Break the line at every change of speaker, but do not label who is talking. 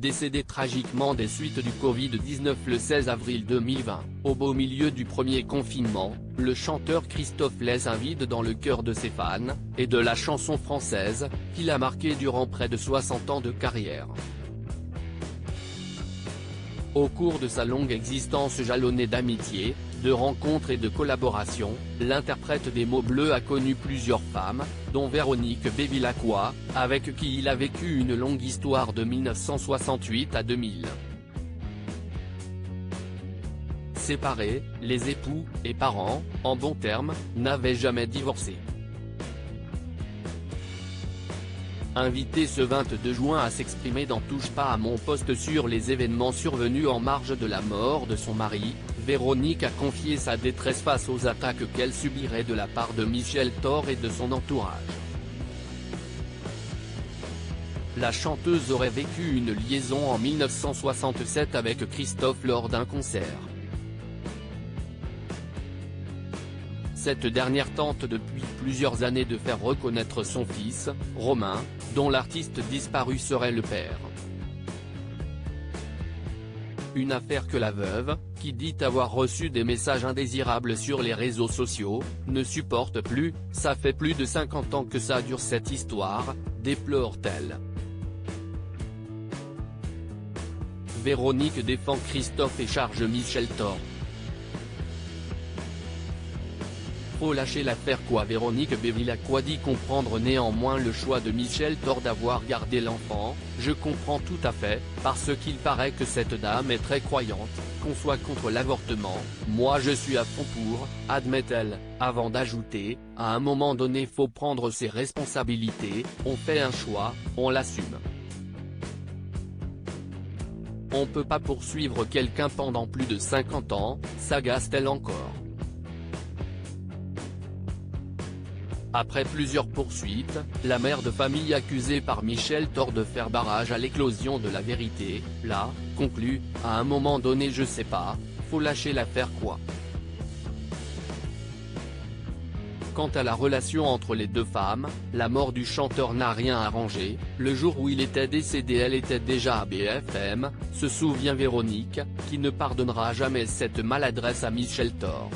décédé tragiquement des suites du Covid-19 le 16 avril 2020, au beau milieu du premier confinement. Le chanteur Christophe laisse un vide dans le cœur de ses fans, et de la chanson française, qu'il a marqué durant près de 60 ans de carrière. Au cours de sa longue existence jalonnée d'amitié, de rencontres et de collaborations, l'interprète des mots bleus a connu plusieurs femmes, dont Véronique Bevilacqua, avec qui il a vécu une longue histoire de 1968 à 2000. Séparés, les époux, et parents, en bons termes, n'avaient jamais divorcé. Invité ce 22 juin à s'exprimer dans Touche pas à mon poste sur les événements survenus en marge de la mort de son mari, Véronique a confié sa détresse face aux attaques qu'elle subirait de la part de Michel Thor et de son entourage. La chanteuse aurait vécu une liaison en 1967 avec Christophe lors d'un concert. Cette dernière tente depuis plusieurs années de faire reconnaître son fils, Romain, dont l'artiste disparu serait le père. Une affaire que la veuve, qui dit avoir reçu des messages indésirables sur les réseaux sociaux, ne supporte plus. Ça fait plus de 50 ans que ça dure cette histoire, déplore-t-elle. Véronique défend Christophe et charge Michel Thor. Faut lâcher l'affaire quoi. Véronique Bevilacqua dit comprendre néanmoins le choix de Michel Thor d'avoir gardé l'enfant. Je comprends tout à fait, parce qu'il paraît que cette dame est très croyante, qu'on soit contre l'avortement, moi je suis à fond pour, admet-elle, avant d'ajouter, à un moment donné faut prendre ses responsabilités, on fait un choix, on l'assume. On peut pas poursuivre quelqu'un pendant plus de 50 ans, s'agace-t-elle encore. Après plusieurs poursuites, la mère de famille accusée par Michel Thor de faire barrage à l'éclosion de la vérité, là, conclut, à un moment donné je sais pas, faut lâcher l'affaire quoi. Quant à la relation entre les deux femmes, la mort du chanteur n'a rien arrangé. Le jour où il était décédé elle était déjà à BFM, se souvient Véronique, qui ne pardonnera jamais cette maladresse à Michel Thor.